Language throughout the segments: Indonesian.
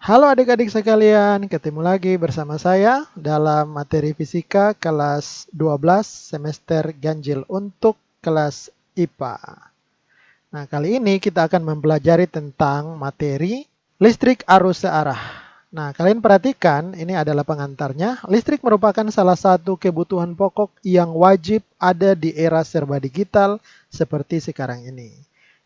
Halo adik-adik sekalian, ketemu lagi bersama saya dalam materi fisika kelas 12 semester ganjil untuk kelas IPA. Nah, kali ini kita akan mempelajari tentang materi listrik arus searah. Nah, kalian perhatikan, ini adalah pengantarnya. Listrik merupakan salah satu kebutuhan pokok yang wajib ada di era serba digital seperti sekarang ini.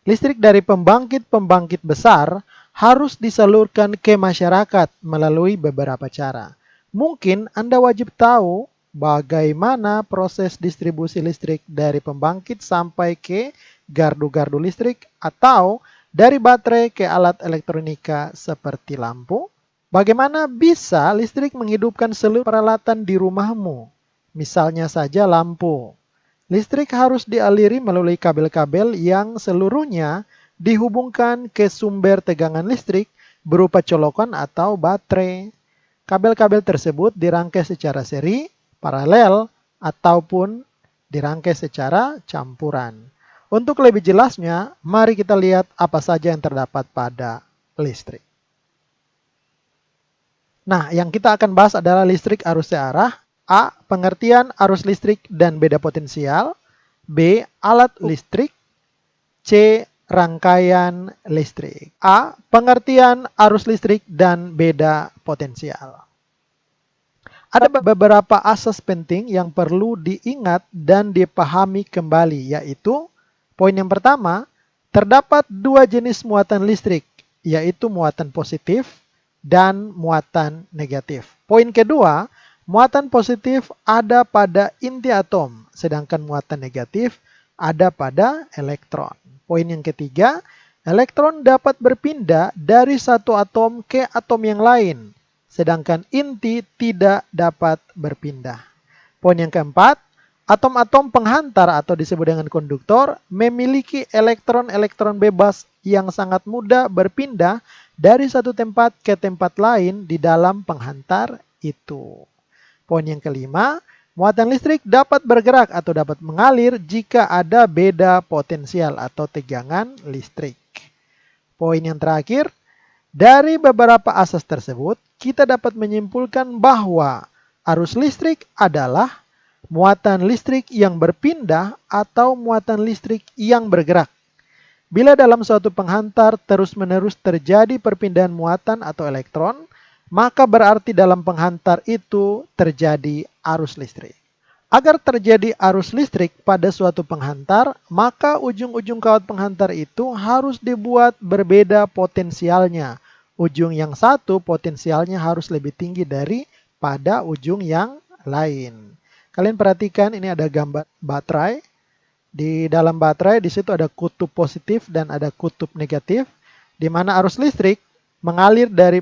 Listrik dari pembangkit-pembangkit besar harus disalurkan ke masyarakat melalui beberapa cara. Mungkin Anda wajib tahu bagaimana proses distribusi listrik dari pembangkit sampai ke gardu-gardu listrik atau dari baterai ke alat elektronika seperti lampu. Bagaimana bisa listrik menghidupkan seluruh peralatan di rumahmu? Misalnya saja lampu. Listrik harus dialiri melalui kabel-kabel yang seluruhnya dihubungkan ke sumber tegangan listrik berupa colokan atau baterai. Kabel-kabel tersebut dirangkai secara seri, paralel, ataupun dirangkai secara campuran. Untuk lebih jelasnya, mari kita lihat apa saja yang terdapat pada listrik. Nah, yang kita akan bahas adalah listrik arus searah. A. Pengertian arus listrik dan beda potensial. B. Alat listrik. C. Rangkaian listrik. A. Pengertian arus listrik dan beda potensial. Ada beberapa asas penting yang perlu diingat dan dipahami kembali, yaitu poin yang pertama, terdapat dua jenis muatan listrik, yaitu muatan positif dan muatan negatif. Poin kedua, muatan positif ada pada inti atom, sedangkan muatan negatif ada pada elektron. Poin yang ketiga, elektron dapat berpindah dari satu atom ke atom yang lain, sedangkan inti tidak dapat berpindah. Poin yang keempat, atom-atom penghantar atau disebut dengan konduktor memiliki elektron-elektron bebas yang sangat mudah berpindah dari satu tempat ke tempat lain di dalam penghantar itu. Poin yang kelima, muatan listrik dapat bergerak atau dapat mengalir jika ada beda potensial atau tegangan listrik. Poin yang terakhir, dari beberapa asas tersebut, kita dapat menyimpulkan bahwa arus listrik adalah muatan listrik yang berpindah atau muatan listrik yang bergerak. Bila dalam suatu penghantar terus-menerus terjadi perpindahan muatan atau elektron, maka berarti dalam penghantar itu terjadi arus listrik. Agar terjadi arus listrik pada suatu penghantar, maka ujung-ujung kawat penghantar itu harus dibuat berbeda potensialnya. Ujung yang satu potensialnya harus lebih tinggi daripada ujung yang lain. Kalian perhatikan ini ada gambar baterai. Di dalam baterai di situ ada kutub positif dan ada kutub negatif, di mana arus listrik mengalir dari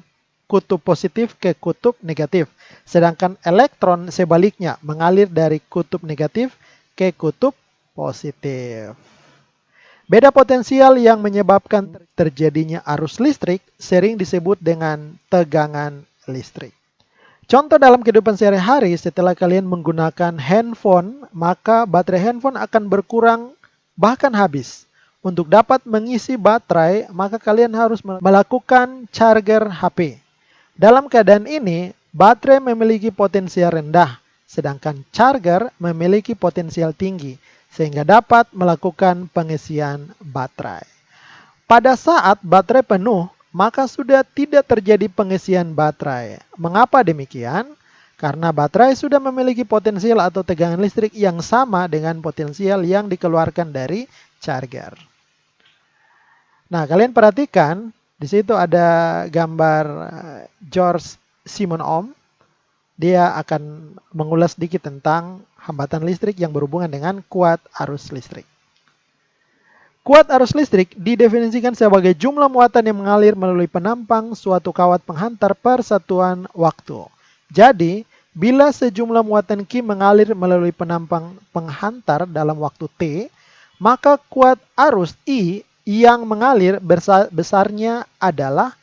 kutub positif ke kutub negatif, sedangkan elektron sebaliknya mengalir dari kutub negatif ke kutub positif. Beda potensial yang menyebabkan terjadinya arus listrik sering disebut dengan tegangan listrik. Contoh dalam kehidupan sehari-hari, setelah kalian menggunakan handphone, maka baterai handphone akan berkurang bahkan habis. Untuk dapat mengisi baterai, maka kalian harus melakukan charger HP. Dalam keadaan ini, baterai memiliki potensial rendah, sedangkan charger memiliki potensial tinggi, sehingga dapat melakukan pengisian baterai. Pada saat baterai penuh, maka sudah tidak terjadi pengisian baterai. Mengapa demikian? Karena baterai sudah memiliki potensial atau tegangan listrik yang sama dengan potensial yang dikeluarkan dari charger. Nah, kalian perhatikan, di situ ada gambar George Simon Ohm. Dia akan mengulas sedikit tentang hambatan listrik yang berhubungan dengan kuat arus listrik. Kuat arus listrik didefinisikan sebagai jumlah muatan yang mengalir melalui penampang suatu kawat penghantar per satuan waktu. Jadi, bila sejumlah muatan Q mengalir melalui penampang penghantar dalam waktu T, maka kuat arus I yang mengalir besarnya adalah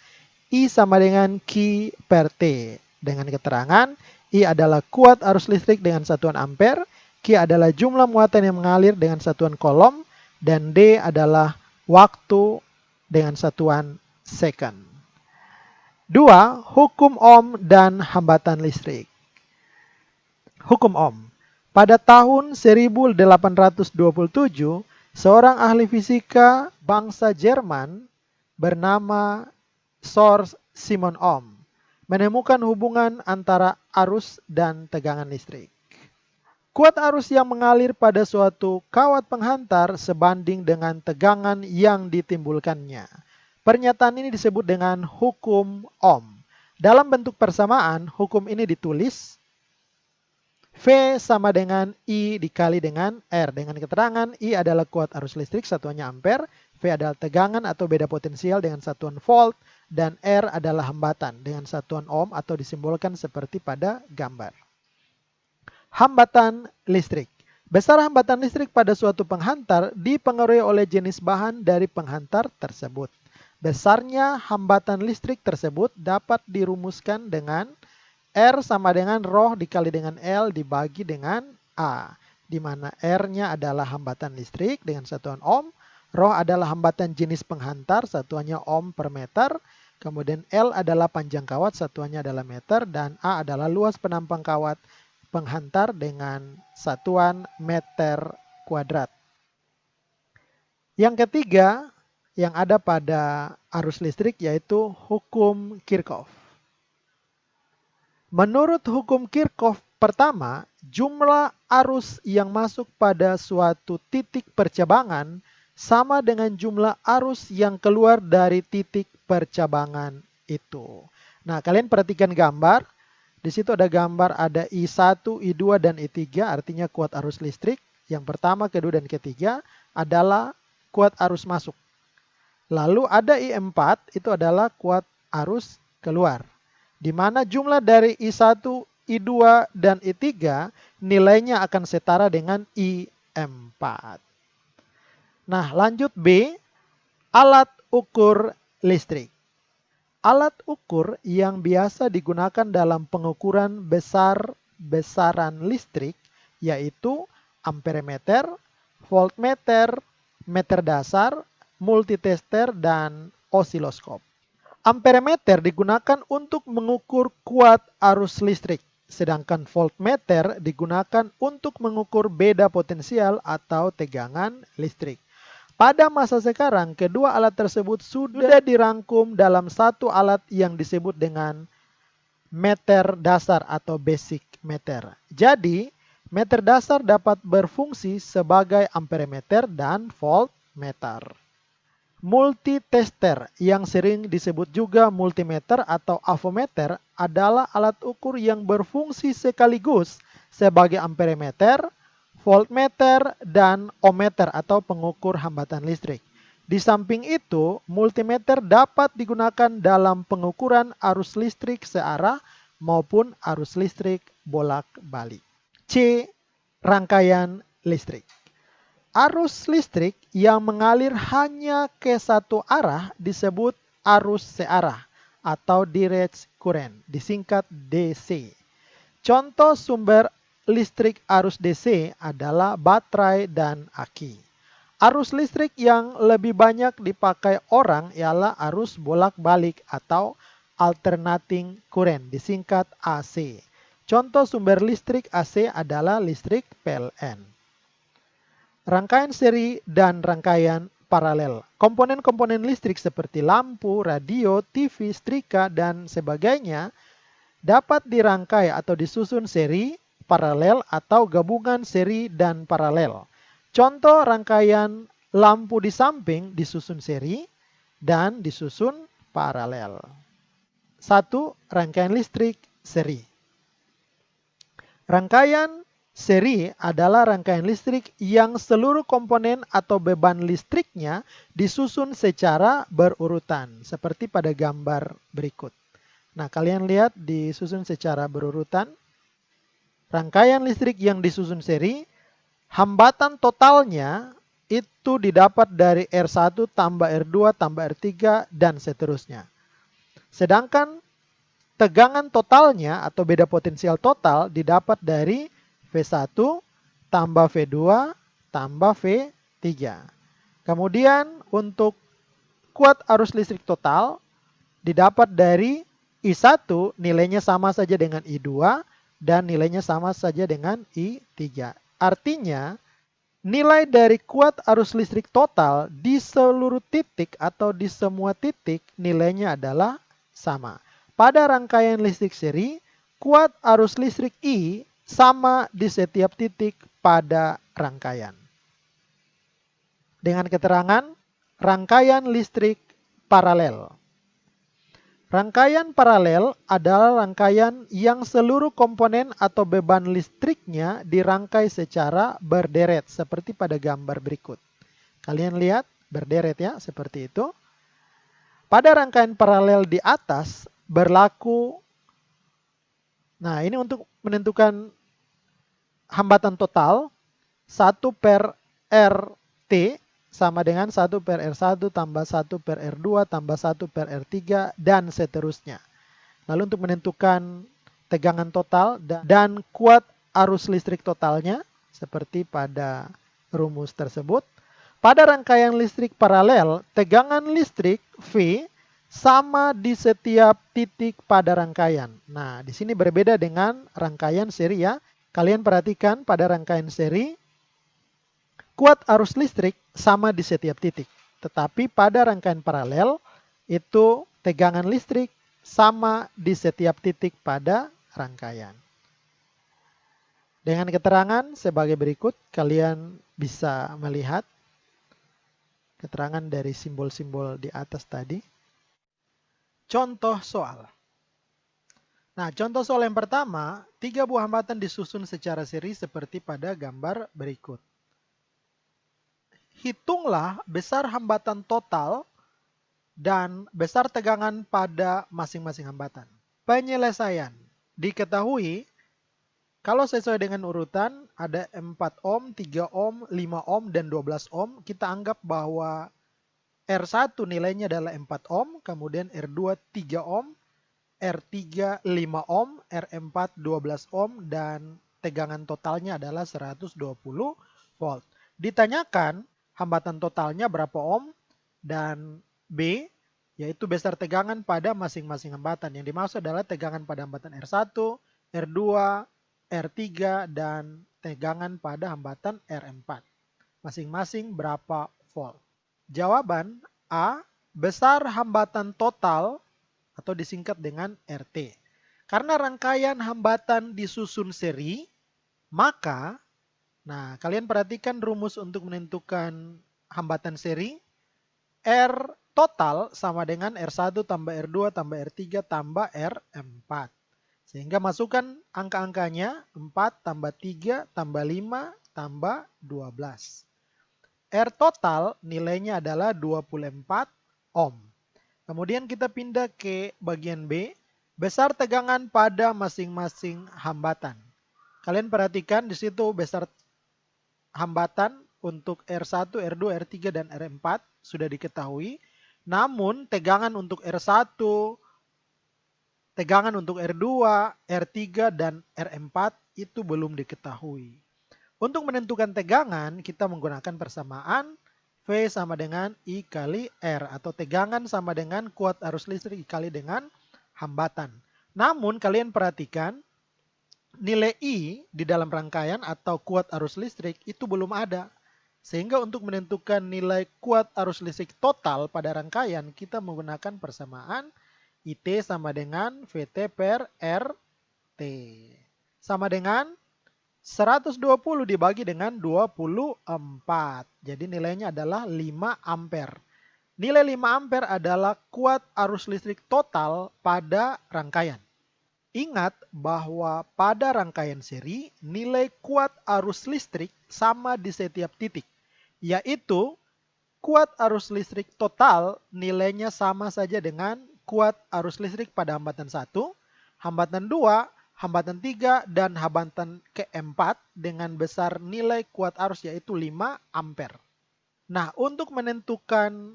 I sama dengan Q per T. Dengan keterangan, I adalah kuat arus listrik dengan satuan ampere, Q adalah jumlah muatan yang mengalir dengan satuan kolom, dan D adalah waktu dengan satuan second. 2. Hukum Ohm dan hambatan listrik. Hukum Ohm. Pada tahun 1827, seorang ahli fisika bangsa Jerman bernama Sir Simon Ohm menemukan hubungan antara arus dan tegangan listrik. Kuat arus yang mengalir pada suatu kawat penghantar sebanding dengan tegangan yang ditimbulkannya. Pernyataan ini disebut dengan hukum Ohm. Dalam bentuk persamaan, hukum ini ditulis V sama dengan I dikali dengan R. Dengan keterangan I adalah kuat arus listrik, satuannya ampere. V adalah tegangan atau beda potensial dengan satuan volt. Dan R adalah hambatan dengan satuan ohm atau disimbolkan seperti pada gambar. Hambatan listrik. Besar hambatan listrik pada suatu penghantar dipengaruhi oleh jenis bahan dari penghantar tersebut. Besarnya hambatan listrik tersebut dapat dirumuskan dengan R sama dengan rho dikali dengan L dibagi dengan A. Di mana R-nya adalah hambatan listrik dengan satuan ohm. Rho adalah hambatan jenis penghantar, satuannya ohm per meter. Kemudian L adalah panjang kawat, satuannya adalah meter. Dan A adalah luas penampang kawat penghantar dengan satuan meter kuadrat. Yang ketiga yang ada pada arus listrik yaitu hukum Kirchhoff. Menurut hukum Kirchhoff pertama, jumlah arus yang masuk pada suatu titik percabangan sama dengan jumlah arus yang keluar dari titik percabangan itu. Nah, kalian perhatikan gambar. Di situ ada gambar ada I1, I2, dan I3, artinya kuat arus listrik. Yang pertama, kedua, dan ketiga adalah kuat arus masuk. Lalu ada I4, itu adalah kuat arus keluar. Di mana jumlah dari I1, I2, dan I3 nilainya akan setara dengan I4. Nah, lanjut B, alat ukur listrik. Alat ukur yang biasa digunakan dalam pengukuran besar-besaran listrik yaitu amperemeter, voltmeter, meter dasar, multitester, dan osiloskop. Amperemeter digunakan untuk mengukur kuat arus listrik, sedangkan voltmeter digunakan untuk mengukur beda potensial atau tegangan listrik. Pada masa sekarang, kedua alat tersebut sudah dirangkum dalam satu alat yang disebut dengan meter dasar atau basic meter. Jadi, meter dasar dapat berfungsi sebagai amperemeter dan voltmeter. Multitester yang sering disebut juga multimeter atau avometer adalah alat ukur yang berfungsi sekaligus sebagai amperemeter, voltmeter, dan ohmmeter atau pengukur hambatan listrik. Di samping itu, multimeter dapat digunakan dalam pengukuran arus listrik searah maupun arus listrik bolak-balik. C. Rangkaian listrik. Arus listrik yang mengalir hanya ke satu arah disebut arus searah atau direct current, disingkat DC. Contoh sumber listrik arus DC adalah baterai dan aki. Arus listrik yang lebih banyak dipakai orang ialah arus bolak-balik atau alternating current, disingkat AC. Contoh sumber listrik AC adalah listrik PLN. Rangkaian seri dan rangkaian paralel. Komponen-komponen listrik seperti lampu, radio, TV, setrika, dan sebagainya dapat dirangkai atau disusun seri, paralel, atau gabungan seri dan paralel. Contoh rangkaian lampu di samping disusun seri dan disusun paralel. 1. Rangkaian listrik seri. Rangkaian seri adalah rangkaian listrik yang seluruh komponen atau beban listriknya disusun secara berurutan, seperti pada gambar berikut. Nah, kalian lihat disusun secara berurutan. Rangkaian listrik yang disusun seri, hambatan totalnya itu didapat dari R1 tambah R2 tambah R3 dan seterusnya. Sedangkan tegangan totalnya atau beda potensial total didapat dari V1 tambah V2 tambah V3. Kemudian untuk kuat arus listrik total didapat dari I1 nilainya sama saja dengan I2 dan nilainya sama saja dengan I3. Artinya, nilai dari kuat arus listrik total di seluruh titik atau di semua titik nilainya adalah sama. Pada rangkaian listrik seri, kuat arus listrik I sama di setiap titik pada rangkaian. Dengan keterangan rangkaian listrik paralel. Rangkaian paralel adalah rangkaian yang seluruh komponen atau beban listriknya dirangkai secara berderet seperti pada gambar berikut. Kalian lihat berderet ya, seperti itu. Pada rangkaian paralel di atas berlaku, nah ini untuk menentukan hambatan total 1 per RT sama dengan 1 per R1 tambah 1 per R2 tambah 1 per R3 dan seterusnya. Lalu untuk menentukan tegangan total dan kuat arus listrik totalnya seperti pada rumus tersebut. Pada rangkaian listrik paralel, tegangan listrik V sama di setiap titik pada rangkaian. Nah, di sini berbeda dengan rangkaian seri ya. Kalian perhatikan pada rangkaian seri, kuat arus listrik sama di setiap titik. Tetapi pada rangkaian paralel, itu tegangan listrik sama di setiap titik pada rangkaian. Dengan keterangan sebagai berikut, kalian bisa melihat keterangan dari simbol-simbol di atas tadi. Contoh soal. Nah, contoh soal yang pertama, 3 buah hambatan disusun secara seri seperti pada gambar berikut. Hitunglah besar hambatan total dan besar tegangan pada masing-masing hambatan. Penyelesaian. Diketahui kalau sesuai dengan urutan ada 4 ohm, 3 ohm, 5 ohm, dan 12 ohm. Kita anggap bahwa R1 nilainya adalah 4 ohm, kemudian R2 3 ohm, R3 5 ohm, R4 12 ohm, dan tegangan totalnya adalah 120 volt. Ditanyakan hambatan totalnya berapa ohm dan B, yaitu besar tegangan pada masing-masing hambatan. Yang dimaksud adalah tegangan pada hambatan R1, R2, R3, dan tegangan pada hambatan R4. Masing-masing berapa volt. Jawaban A, besar hambatan total atau disingkat dengan RT. Karena rangkaian hambatan disusun seri, maka, nah kalian perhatikan rumus untuk menentukan hambatan seri, R total sama dengan R1 tambah R2 tambah R3 tambah R4. Sehingga masukkan angka-angkanya 4 tambah 3 tambah 5 tambah 12. R total nilainya adalah 24 ohm. Kemudian kita pindah ke bagian B, besar tegangan pada masing-masing hambatan. Kalian perhatikan di situ besar hambatan untuk R1, R2, R3, dan R4 sudah diketahui. Namun tegangan untuk R1, tegangan untuk R2, R3, dan R4 itu belum diketahui. Untuk menentukan tegangan, kita menggunakan persamaan V sama dengan I kali R, atau tegangan sama dengan kuat arus listrik dikali dengan hambatan. Namun kalian perhatikan nilai I di dalam rangkaian atau kuat arus listrik itu belum ada. Sehingga untuk menentukan nilai kuat arus listrik total pada rangkaian, kita menggunakan persamaan IT sama dengan VT per RT. Sama dengan 120 dibagi dengan 24. Jadi nilainya adalah 5 ampere. Nilai 5 ampere adalah kuat arus listrik total pada rangkaian. Ingat bahwa pada rangkaian seri, nilai kuat arus listrik sama di setiap titik. Yaitu kuat arus listrik total nilainya sama saja dengan kuat arus listrik pada hambatan 1, hambatan 2, hambatan 3, dan hambatan keempat dengan besar nilai kuat arus yaitu 5 ampere. Nah, untuk menentukan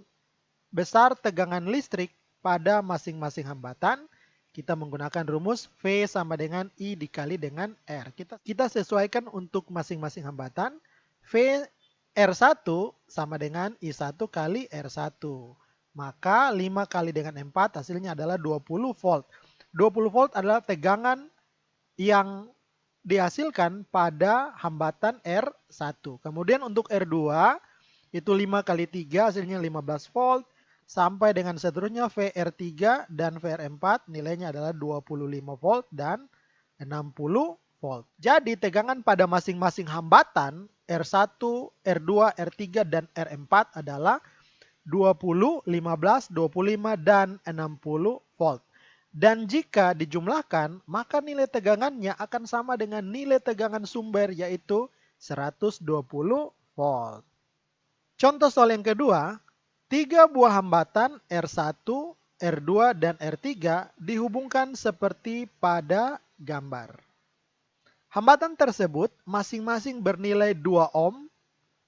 besar tegangan listrik pada masing-masing hambatan, kita menggunakan rumus V sama dengan I dikali dengan R. Kita sesuaikan untuk masing-masing hambatan. V R1 sama dengan I1 kali R1. Maka 5 kali dengan 4 hasilnya adalah 20 volt. 20 volt adalah tegangan yang dihasilkan pada hambatan R1. Kemudian untuk R2 itu 5 kali 3 hasilnya 15 volt. Sampai dengan seterusnya VR3 dan VR4 nilainya adalah 25 volt dan 60 volt. Jadi tegangan pada masing-masing hambatan R1, R2, R3, dan R4 adalah 20, 15, 25, dan 60 volt. Dan jika dijumlahkan, maka nilai tegangannya akan sama dengan nilai tegangan sumber yaitu 120 volt. Contoh soal yang kedua, 3 buah hambatan R1, R2, dan R3 dihubungkan seperti pada gambar. Hambatan tersebut masing-masing bernilai 2 ohm,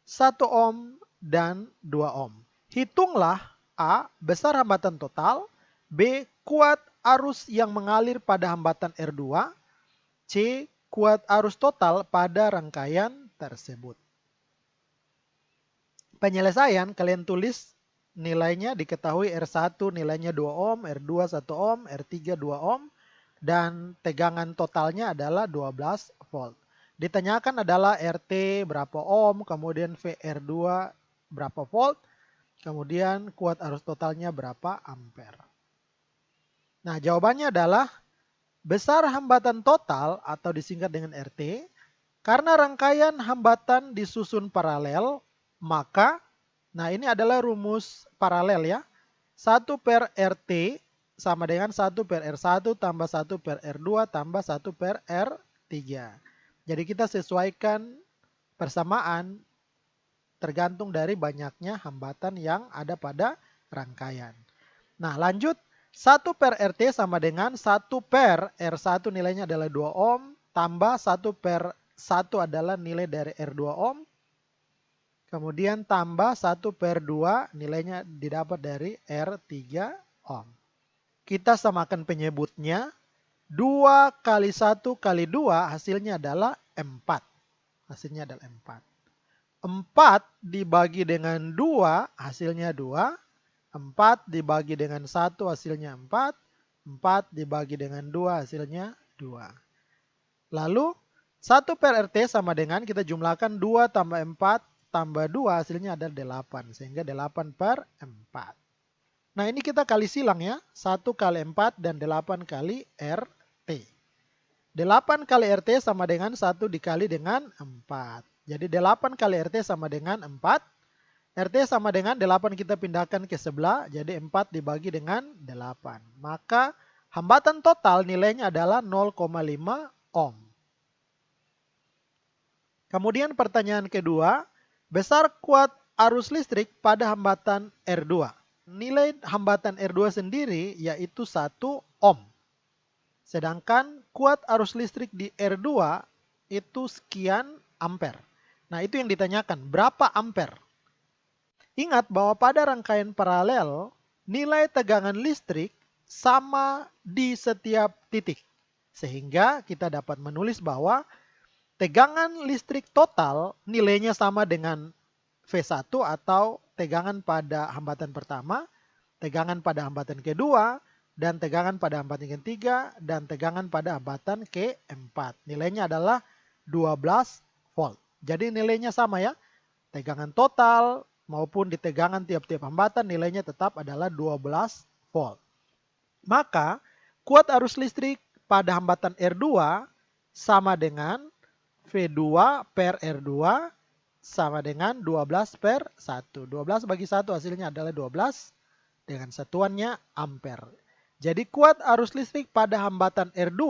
1 ohm, dan 2 ohm. Hitunglah A. Besar hambatan total, B. Kuat arus yang mengalir pada hambatan R2, C. Kuat arus total pada rangkaian tersebut. Penyelesaian kalian tulis nilainya, diketahui R1 nilainya 2 ohm, R2 1 ohm, R3 2 ohm, dan tegangan totalnya adalah 12 volt. Ditanyakan adalah RT berapa ohm, kemudian VR2 berapa volt, kemudian kuat arus totalnya berapa ampere. Nah, jawabannya adalah besar hambatan total atau disingkat dengan RT, karena rangkaian hambatan disusun paralel, maka, nah ini adalah rumus paralel ya, 1 per RT sama dengan 1 per R1 tambah 1 per R2 tambah 1 per R3. Jadi kita sesuaikan persamaan tergantung dari banyaknya hambatan yang ada pada rangkaian. Nah lanjut, 1 per RT sama dengan 1 per R1 nilainya adalah 2 ohm, tambah 1 per 1 adalah nilai dari R2 ohm, kemudian tambah 1 per 2 nilainya didapat dari R3 ohm. Kita samakan penyebutnya, 2 kali 1 kali 2 hasilnya adalah 4. Hasilnya adalah 4. 4 dibagi dengan 2 hasilnya 2. 4 dibagi dengan 1 hasilnya 4. 4 dibagi dengan 2 hasilnya 2. Lalu 1 per RT sama dengan kita jumlahkan 2 tambah 4 tambah 2 hasilnya adalah 8. Sehingga 8 per 4. Nah ini kita kali silang ya. 1 kali 4 dan 8 kali RT. 8 kali RT sama dengan 1 dikali dengan 4. Jadi 8 kali RT sama dengan 4. RT sama dengan 8 kita pindahkan ke sebelah. Jadi 4 dibagi dengan 8. Maka hambatan total nilainya adalah 0,5 ohm. Kemudian pertanyaan kedua. Besar kuat arus listrik pada hambatan R2. Nilai hambatan R2 sendiri yaitu 1 ohm. Sedangkan kuat arus listrik di R2 itu sekian ampere. Nah itu yang ditanyakan, berapa ampere? Ingat bahwa pada rangkaian paralel, nilai tegangan listrik sama di setiap titik. Sehingga kita dapat menulis bahwa tegangan listrik total nilainya sama dengan V1 atau tegangan pada hambatan pertama, tegangan pada hambatan kedua, dan tegangan pada hambatan ketiga, dan tegangan pada hambatan keempat. Nilainya adalah 12 volt. Jadi nilainya sama ya. Tegangan total maupun di tegangan tiap-tiap hambatan nilainya tetap adalah 12 volt. Maka kuat arus listrik pada hambatan R2 sama dengan V2 per R2 sama dengan 12 per 1. 12 bagi 1 hasilnya adalah 12 dengan satuannya ampere. Jadi kuat arus listrik pada hambatan R2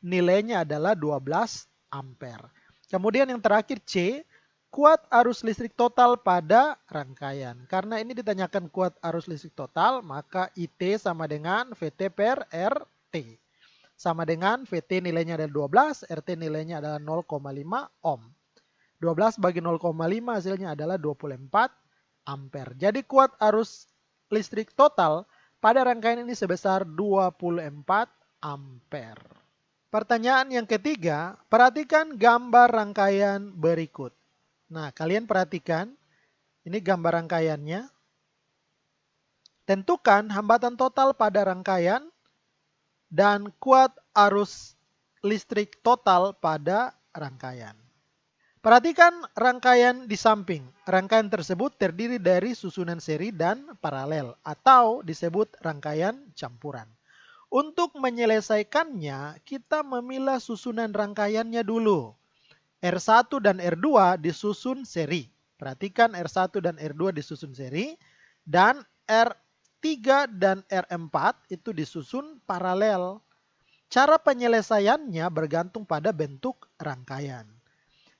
nilainya adalah 12 ampere. Kemudian yang terakhir C, kuat arus listrik total pada rangkaian. Karena ini ditanyakan kuat arus listrik total, maka IT sama dengan VT per RT. Sama dengan VT nilainya adalah 12, RT nilainya adalah 0,5 ohm. 12 bagi 0,5 hasilnya adalah 24 ampere. Jadi kuat arus listrik total pada rangkaian ini sebesar 24 ampere. Pertanyaan yang ketiga, perhatikan gambar rangkaian berikut. Nah, kalian perhatikan, ini gambar rangkaiannya. Tentukan hambatan total pada rangkaian dan kuat arus listrik total pada rangkaian. Perhatikan rangkaian di samping. Rangkaian tersebut terdiri dari susunan seri dan paralel atau disebut rangkaian campuran. Untuk menyelesaikannya, kita memilah susunan rangkaiannya dulu. R1 dan R2 disusun seri. Perhatikan R1 dan R2 disusun seri. Dan R3 dan R4 itu disusun paralel. Cara penyelesaiannya bergantung pada bentuk rangkaian.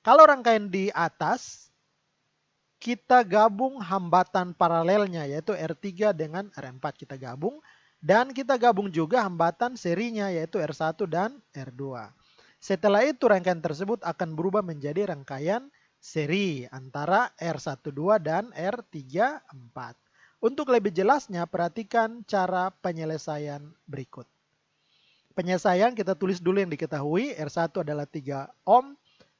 Kalau rangkaian di atas, kita gabung hambatan paralelnya yaitu R3 dengan R4 kita gabung. Dan kita gabung juga hambatan serinya yaitu R1 dan R2. Setelah itu rangkaian tersebut akan berubah menjadi rangkaian seri antara R12 dan R34. Untuk lebih jelasnya perhatikan cara penyelesaian berikut. Penyelesaian kita tulis dulu yang diketahui. R1 adalah 3 ohm.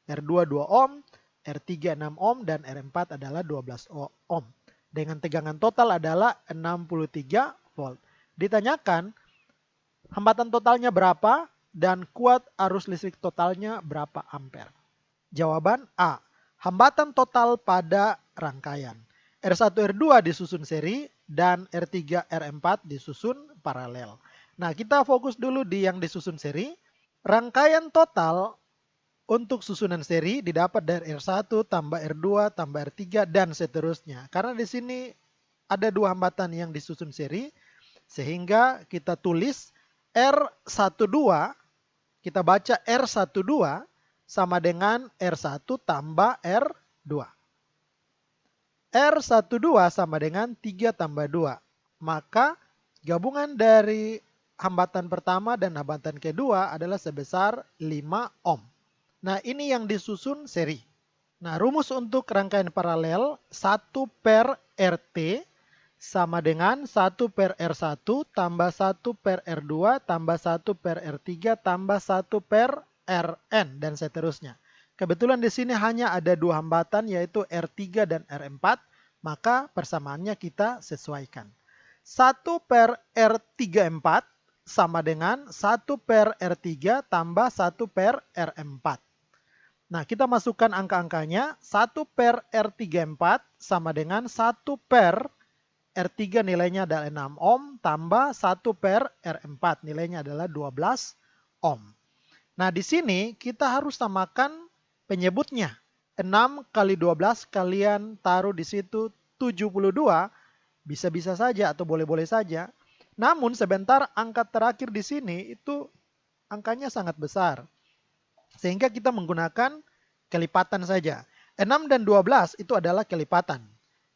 R2 2 ohm, R3 6 ohm, dan R4 adalah 12 ohm. Dengan tegangan total adalah 63 volt. Ditanyakan hambatan totalnya berapa dan kuat arus listrik totalnya berapa ampere. Jawaban A. Hambatan total pada rangkaian. R1 R2 disusun seri dan R3 R4 disusun paralel. Nah, kita fokus dulu di yang disusun seri. Rangkaian total untuk susunan seri didapat dari R1 tambah R2 tambah R3 dan seterusnya. Karena di sini ada dua hambatan yang disusun seri, sehingga kita tulis R12, kita baca R12 sama dengan R1 tambah R2. R12 sama dengan 3 tambah 2. Maka gabungan dari hambatan pertama dan hambatan kedua adalah sebesar 5 ohm. Nah, ini yang disusun seri. Nah, rumus untuk rangkaian paralel 1 per RT sama dengan 1 per R1 tambah 1 per R2 tambah 1 per R3 tambah 1 per Rn dan seterusnya. Kebetulan di sini hanya ada dua hambatan yaitu R3 dan R4, maka persamaannya kita sesuaikan. 1 per R34 sama dengan 1 per R3 tambah 1 per R4. Nah, kita masukkan angka-angkanya. 1 per R34 sama dengan 1 per R3 nilainya adalah 6 ohm tambah 1 per R4 nilainya adalah 12 ohm. Nah, di sini kita harus samakan penyebutnya. 6 kali 12 kalian taruh di situ 72, bisa-bisa saja atau boleh-boleh saja. Namun sebentar angka terakhir di sini itu angkanya sangat besar. Sehingga kita menggunakan kelipatan saja. 6 dan 12 itu adalah kelipatan.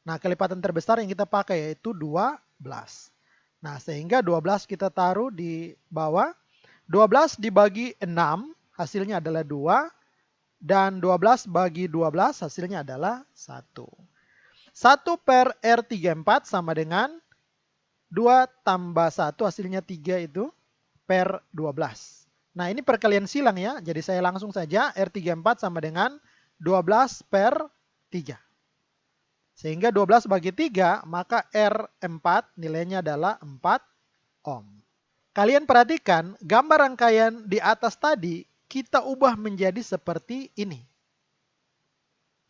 Nah, kelipatan terbesar yang kita pakai yaitu 12. Nah, sehingga 12 kita taruh di bawah. 12 dibagi 6 hasilnya adalah 2. Dan 12 bagi 12 hasilnya adalah 1. 1 per R34 sama dengan 2 tambah 1 hasilnya 3 itu per 12. Nah, ini perkalian silang ya. Jadi saya langsung saja R34 sama dengan 12 per 3. Sehingga 12 bagi 3, maka R4 nilainya adalah 4 ohm. Kalian perhatikan gambar rangkaian di atas tadi kita ubah menjadi seperti ini.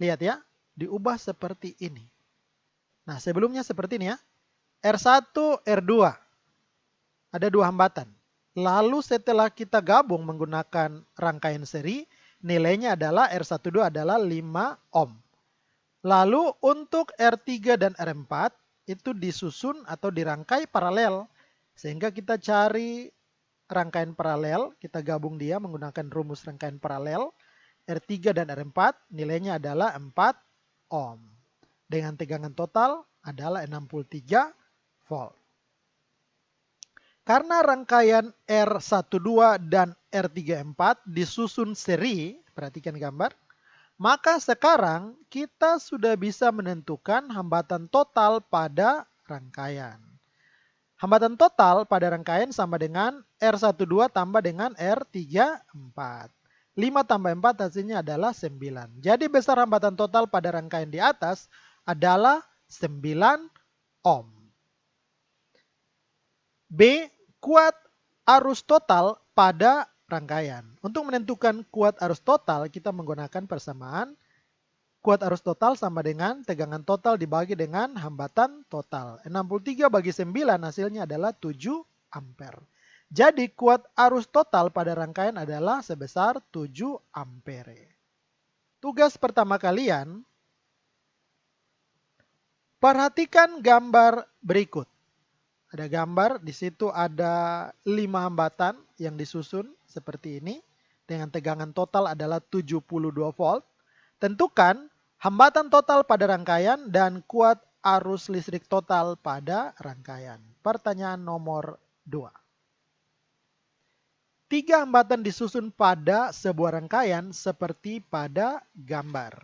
Lihat ya, diubah seperti ini. Nah, sebelumnya seperti ini ya. R1, R2. Ada dua hambatan. Lalu setelah kita gabung menggunakan rangkaian seri, nilainya adalah R12 adalah 5 ohm. Lalu untuk R3 dan R4 itu disusun atau dirangkai paralel. Sehingga kita cari rangkaian paralel, kita gabung dia menggunakan rumus rangkaian paralel. R3 dan R4 nilainya adalah 4 ohm. Dengan tegangan total adalah 63 volt. Karena rangkaian R12 dan R34 disusun seri, perhatikan gambar, maka sekarang kita sudah bisa menentukan hambatan total pada rangkaian. Hambatan total pada rangkaian sama dengan R12 tambah dengan R34. 5 tambah 4 hasilnya adalah 9. Jadi besar hambatan total pada rangkaian di atas adalah 9 ohm. B. Kuat arus total pada rangkaian. Untuk menentukan kuat arus total, kita menggunakan persamaan kuat arus total sama dengan tegangan total dibagi dengan hambatan total. 63 bagi 9 hasilnya adalah 7 ampere. Jadi kuat arus total pada rangkaian adalah sebesar 7 ampere. Tugas pertama kalian, perhatikan gambar berikut. Ada gambar, di situ ada 5 hambatan yang disusun seperti ini. Dengan tegangan total adalah 72 volt. Tentukan hambatan total pada rangkaian dan kuat arus listrik total pada rangkaian. Pertanyaan nomor 2. 3 hambatan disusun pada sebuah rangkaian seperti pada gambar.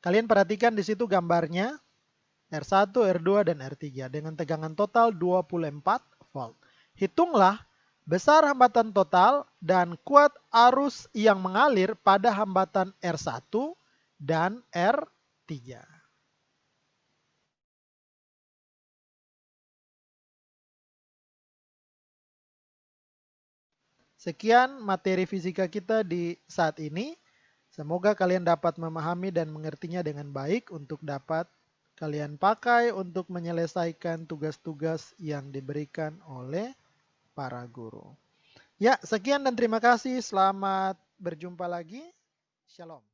Kalian perhatikan di situ gambarnya. R1, R2, dan R3 dengan tegangan total 24 volt. Hitunglah besar hambatan total dan kuat arus yang mengalir pada hambatan R1 dan R3. Sekian materi fisika kita di saat ini. Semoga kalian dapat memahami dan mengertinya dengan baik untuk dapat kalian pakai untuk menyelesaikan tugas-tugas yang diberikan oleh para guru. Ya, sekian dan terima kasih. Selamat berjumpa lagi. Shalom.